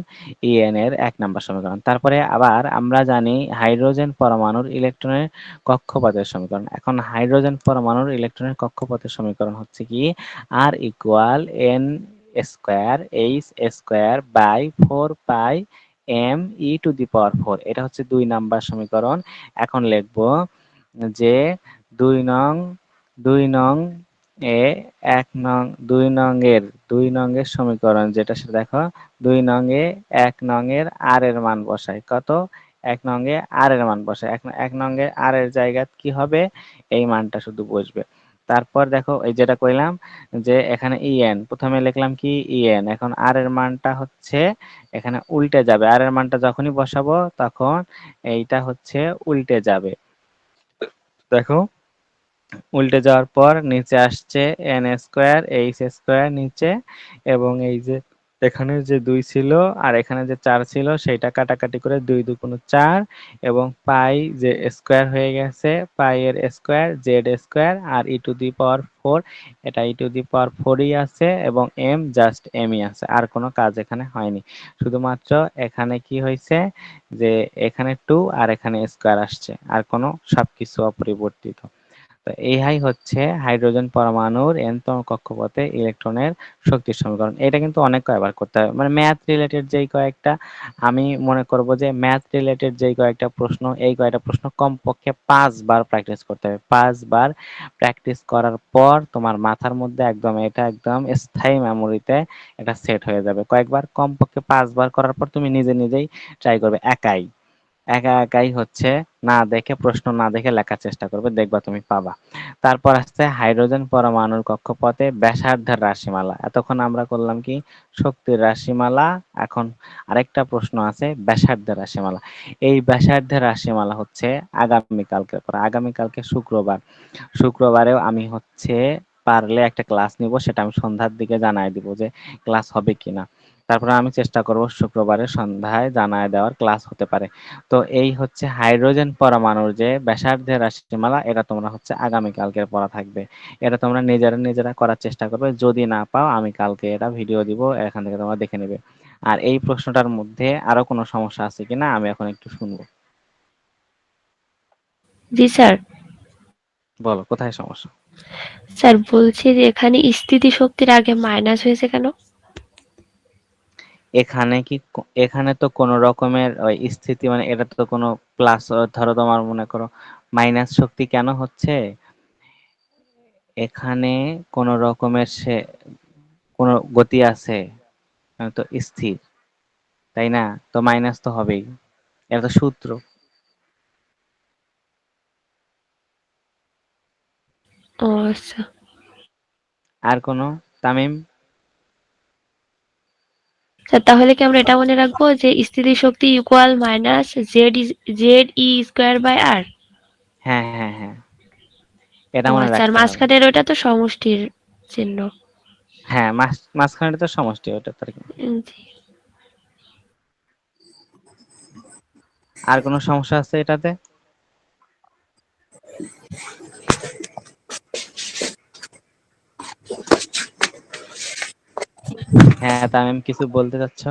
Speaker 1: En এর 1 নাম্বার সমীকরণ। তারপরে আবার আমরা জানি হাইড্রোজেন পরমাণুর ইলেকট্রনের কক্ষপথের সমীকরণ। এখন হাইড্রোজেন পরমাণুর ইলেকট্রনের কক্ষপথের সমীকরণ হচ্ছে কি R equal N square H square by 4 pi M E to the power 4। এটা হচ্ছে 2 নাম্বার সমীকরণ। এখন লিখবো যে 2 নং 2 নং এ 1 নং 2 নং এর 2 নং এর সমীকরণ যেটা, সেটা দেখো 2 নং এ 1 নং এর আর এর মান বসাই, কত 1 নং এ আর এর মান বসাই। 1 নং এ আর এর জায়গায় কি হবে, এই মানটা শুধু বসবে। তারপর দেখো এই যেটা কইলাম যে এখানে ইএন প্রথমে লিখলাম কি ইএন, এখন আর এর মানটা হচ্ছে এখানে উল্টে যাবে, আর এর মানটা যখনই বসাবো তখন এইটা হচ্ছে উল্টে যাবে। দেখো উল্টে যাওয়ার পর নিচে আসছে এন স্কোয়ার এইচ স্কোয়ার নিচে, এবং এই যে এখানে যে 2 ছিল আর এখানে যে 4 ছিল সেইটা কাটাকাটি করে 2 দুগুণ 4, এবং পাই যে স্কোয়ার হয়ে গেছে, পাই এর স্কোয়ার জেড স্কোয়ার, আর ই টু দি পাওয়ার 4, এটা ই টু দি পাওয়ার 4ই আছে, এবং এম জাস্ট এমই আছে, আর কোনো কাজ এখানে হয়নি। শুধুমাত্র এখানে কি হয়েছে যে এখানে 2 আর এখানে স্কোয়ার আসছে, আর কোনো সবকিছু অপরিবর্তিত। তো ইহাই হচ্ছে হাইড্রোজেন পরমাণুর n-তম কক্ষপথে ইলেকট্রনের শক্তির সমীকরণ। এটা কিন্তু অনেক কয়বার করতে হবে, মানে ম্যাথ রিলেটেড যেই কয়েকটা, আমি মনে করব যে ম্যাথ রিলেটেড যেই কয়েকটা প্রশ্ন, এই কয়টা প্রশ্ন কমপক্ষে 5 বার প্র্যাকটিস করতে হবে। 5 বার প্র্যাকটিস করার পর তোমার মাথার মধ্যে একদম এটা একদম স্থায়ী মেমোরিতে এটা সেট হয়ে যাবে। কয়েকবার, কমপক্ষে 5 বার করার পর তুমি নিজে নিজেই ট্রাই করবে একাই, একাই হচ্ছে না দেখে, প্রশ্ন না দেখে লেখার চেষ্টা করবে, দেখবা তুমি পাবা। তারপর আসছে হাইড্রোজেন পরমাণুর কক্ষপথে ব্যাসার্ধের রাশিমালা। এতক্ষণ আমরা করলাম কি, শক্তির রাশিমালা। এখন আরেকটা প্রশ্ন আছে ব্যাসার্ধের রাশিমালা। এই ব্যাসার্ধের রাশিমালা হচ্ছে আগামীকালকে করা, আগামীকালকে শুক্রবার, শুক্রবারেও আমি হচ্ছে পারলে একটা ক্লাস নিব, সেটা আমি সন্ধ্যার দিকে জানাই দিব যে ক্লাস হবে কিনা। তারপরে আমি চেষ্টা করব শুক্রবারে সন্ধ্যায় জানায় দেওয়ার ক্লাস হতে পারে। তো এই হচ্ছে হাইড্রোজেন পরমাণুর যে ব্যাসার্ধের রাশিমালা, এটা তোমরা হচ্ছে আগামীকালকের পড়া থাকবে। এটা তোমরা নিজেরা নিজেরা করার চেষ্টা করবে, যদি না পাও আমি কালকে এটা ভিডিও দিব, এখান থেকে তোমরা দেখে নেবে। আর এই প্রশ্নটার মধ্যে আরো কোনো সমস্যা আছে কিনা আমি এখন একটু শুনবো।
Speaker 2: জি স্যার।
Speaker 1: বলো কোথায় সমস্যা।
Speaker 2: স্যার বলছি যে এখানে স্থিতিশক্তির আগে মাইনাস হয়েছে কেন?
Speaker 1: এখানে তো কোনো রকমের ওই স্থিতি, মানে এটা তো কোনো প্লাস, ধরো তোমার মনে করো মাইনাস শক্তি কেন হচ্ছে, এখানে কোনো রকমের সে কোনো গতি আছে, তো স্থির, তাই না? তো মাইনাস তো হবেই, এটা তো সূত্র।
Speaker 2: ও আচ্ছা।
Speaker 1: আর কোনো, তামিম?
Speaker 2: স্যার তাহলে কি আমরা এটা মনে রাখবো যে স্থিতিশক্তি equal minus Z E square by R?
Speaker 1: হ্যাঁ হ্যাঁ হ্যাঁ, এটা
Speaker 2: ও
Speaker 1: মনে
Speaker 2: আচ্ছা, আর
Speaker 1: রাখতে হবে।
Speaker 2: মাঝখানের ওটা তো সমষ্টির চিহ্ন।
Speaker 1: হ্যাঁ, মাঝখানে তো সমষ্টি, ওটা তার কি?
Speaker 2: জি।
Speaker 1: আর কোনো সমস্যা আছে এটাতে? হ্যাঁ তামিম, কিছু বলতে চাচ্ছ?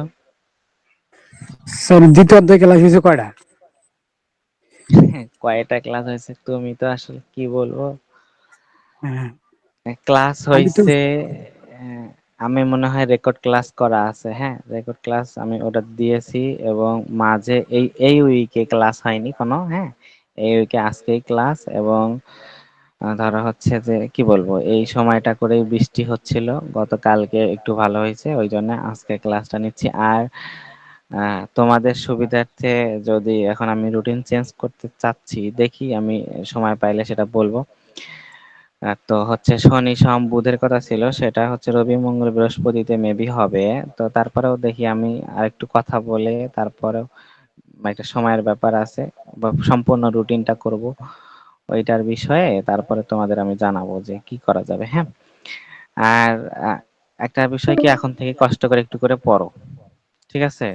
Speaker 3: স্যার দ্বিতীয় অধ্যায় ক্লাস হয়েছে কয়টা?
Speaker 1: কয়টা ক্লাস হয়েছে, তুমি তো আসলে কি বলবো,
Speaker 3: হ্যাঁ,
Speaker 1: ক্লাস
Speaker 3: আমি তো
Speaker 1: হয়েছে। আমি মনে হয় রেকর্ড ক্লাস করা আছে, হ্যাঁ রেকর্ড ক্লাস আমি ওটা দিয়েছি। এবং মাঝে এই উইকে ক্লাস হয়নি কোনো, হ্যাঁ এই উইকে আজকেই ক্লাস। এবং ধরো হচ্ছে যে কি বলবো, এই সময়টা করেই বৃষ্টি হচ্ছিল, গতকালকে একটু ভালো হয়েছে, ওই জন্য আজকে ক্লাসটা নিচ্ছি। আর তোমাদের সুবিধার্থে যদি এখন আমি রুটিন চেঞ্জ করতে চাচ্ছি, দেখি আমি সময় পাইলে সেটা বলবো। তো হচ্ছে শনি সোম বুধের কথা ছিল, সেটা হচ্ছে রবি মঙ্গল বৃহস্পতিতে মেবি হবে। তো তারপরেও দেখি আমি আরেকটু কথা বলে, তারপরেও একটা সময়ের ব্যাপার আছে, বা সম্পূর্ণ রুটিনটা করব ওইটার বিষয়ে, তারপরে তোমাদের আমি জানাবো যে কি করা যাবে, হ্যাঁ। আর আহ, একটা বিষয় কি, এখন থেকে কষ্ট করে একটু করে পড়ো, ঠিক আছে?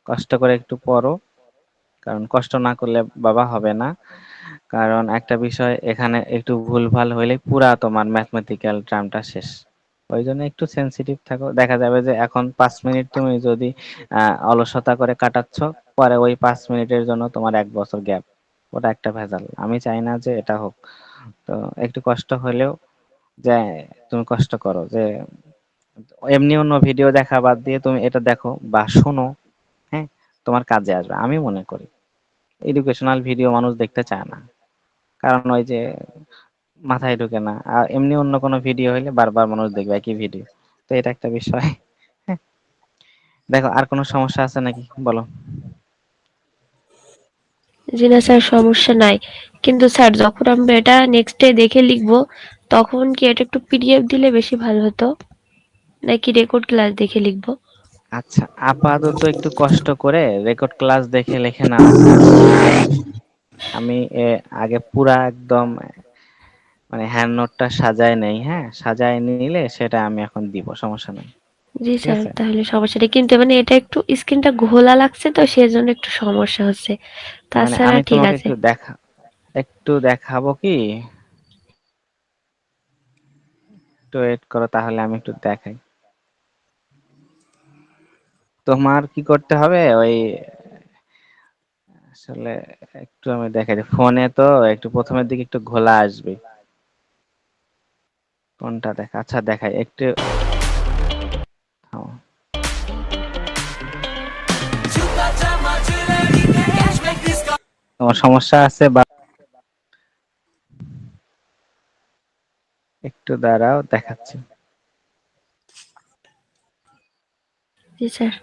Speaker 1: কষ্ট করে একটু পড়ো, কারণ কষ্ট না করলে বাবা হবে না। কারণ একটা বিষয় এখানে একটু ভুলভাল হইলে পুরা তোমার ম্যাথমেটিক্যাল টার্মটা শেষ। ওই জন্য একটু সেনসিটিভ থাকো। দেখা যাবে যে এখন 5 মিনিট তুমি যদি অলসতা করে কাটাচ্ছ, পরে ওই 5 মিনিটের জন্য তোমার 1 বছর গ্যাপ, ওটা একটা ভেজাল, আমি চাই না যে এটা হোক। তো একটু কষ্ট হলেও যে তুমি কষ্ট করো, যে এমনি অন্য ভিডিও দেখা বাদ দিয়ে তুমি এটা দেখো বা শোনো, হ্যাঁ, তোমার কাজে আসবে আমি মনে করি। এডুকেশনাল ভিডিও মানুষ দেখতে চায় না, কারণ ওই যে মাথায় ঢোকে না। আর এমনি অন্য কোনো ভিডিও হইলে বারবার মানুষ দেখবে একই ভিডিও। তো এটা একটা বিষয়। হ্যাঁ, দেখো আর কোনো সমস্যা আছে নাকি বলো।
Speaker 2: জি না স্যার, সমস্যা নাই। কিন্তু স্যার যখন আমরা এটা নেক্সট ডে দেখে লিখবো, তখন কি এটা একটু পিডিএফ দিলে বেশি ভালো হতো, নাকি রেকর্ড ক্লাস দেখে লিখবো?
Speaker 1: আচ্ছা, আপাতত একটু কষ্ট করে রেকর্ড ক্লাস দেখে লিখে নাও। আর আমি আগে পুরা একদম মানে হ্যান্ড নোটটা সাজায় নেই, হ্যাঁ সাজায় নিলে সেটা আমি এখন দিব, সমস্যা নেই।
Speaker 2: জি
Speaker 1: ঠিক
Speaker 2: স্যার,
Speaker 1: আছে,
Speaker 2: তাহলে সমস্যা নেই। কিন্তু মানে এটা একটু স্ক্রিনটা ঘোলা লাগছে, তো সেজন্য একটু সমস্যা হচ্ছে।
Speaker 1: মানে
Speaker 2: তাছাড়া
Speaker 1: আমি
Speaker 2: ঠিক
Speaker 1: তোমাকে
Speaker 2: আছে।
Speaker 1: একটু দেখাবো কি, একটু ওয়েট করো তাহলে আমি একটু দেখাই। তোমার কি করতে হবে ওই, আসলে একটু আমি দেখাই, ফোনে তো একটু প্রথমের দিকে একটু ঘোলা আসবে, কোনটা দেখা? আচ্ছা দেখাই একটু থামো। তোমার সমস্যা আছে বা একটু দাঁড়াও দেখাচ্ছি।
Speaker 2: জি স্যার।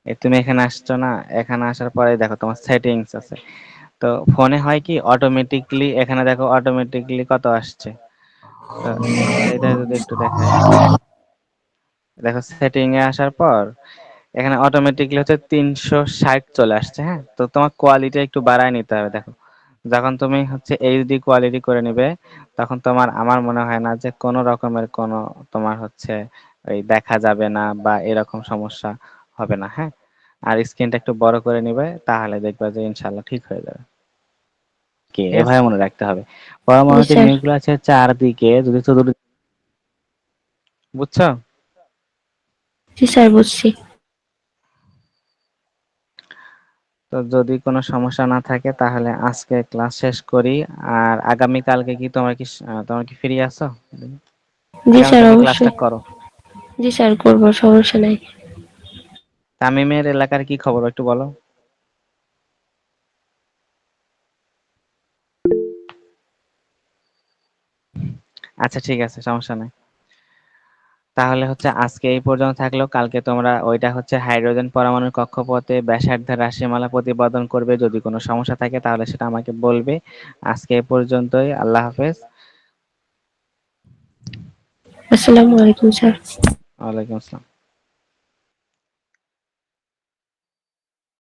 Speaker 1: এই তুমি এখানে আসছো না, এখানে আসার পরে দেখো তোমার সেটিংস আছে। তো ফোনে হয় কি অটোমেটিকলি, এখানে দেখো অটোমেটিকলি কত আসছে। তো এটা যদি একটু দেখাই, দেখো সেটিং এ আসার পর এখানে অটোমেটিকলি হচ্ছে 360 চলে আসছে। হ্যাঁ, তো তোমার কোয়ালিটি একটু বাড়ায় নিতে হবে। দেখো যখন তুমি হচ্ছে এইচডি কোয়ালিটি করে নিবে, তখন তোমার আমার মনে হয় না যে কোনো রকমের কোনো তোমার হচ্ছে ওই দেখা যাবে না বা এরকম সমস্যা হবে না। হ্যাঁ, আর স্ক্রিনটা একটু বড় করে নিবে, তাহলে দেখবে যে ইনশাল্লাহ ঠিক হয়ে যাবে। কি এভাবে মনে রাখতে হবে।
Speaker 2: জি
Speaker 1: পরমাণুতে
Speaker 2: স্যার।
Speaker 1: নিউক্লিয়াস আছে চারদিকে, যদি চতুর্দিকে, বুঝছো?
Speaker 2: জি স্যার, বুঝছি।
Speaker 1: তো যদি কোনো সমস্যা না থাকে তাহলে আজকে ক্লাস শেষ করি। আর আগামী কালকে কি তোমার কি ফ্রি আছো?
Speaker 2: জি
Speaker 1: আগামী
Speaker 2: স্যার,
Speaker 1: কালকে ক্লাসটা
Speaker 2: অবশ্যই।
Speaker 1: করো।
Speaker 2: জি স্যার, করবো, সমস্যা নাই।
Speaker 1: তামিমের এলাকার কি খবর একটু বলো। আচ্ছা ঠিক আছে, সমস্যা নাই। তাহলে হচ্ছে আজকে এই পর্যন্ত থাকলো। কালকে তোমরা ওইটা হচ্ছে হাইড্রোজেন পরমাণুর কক্ষপথে ব্যাসার্ধের রাশিমালা প্রতিপাদন করবে। যদি কোনো সমস্যা থাকে তাহলে সেটা আমাকে বলবে। আজকে এই পর্যন্তই, আল্লাহ হাফেজ।
Speaker 2: আসসালামু আলাইকুম স্যার।
Speaker 1: ওয়ালাইকুম আসসালাম।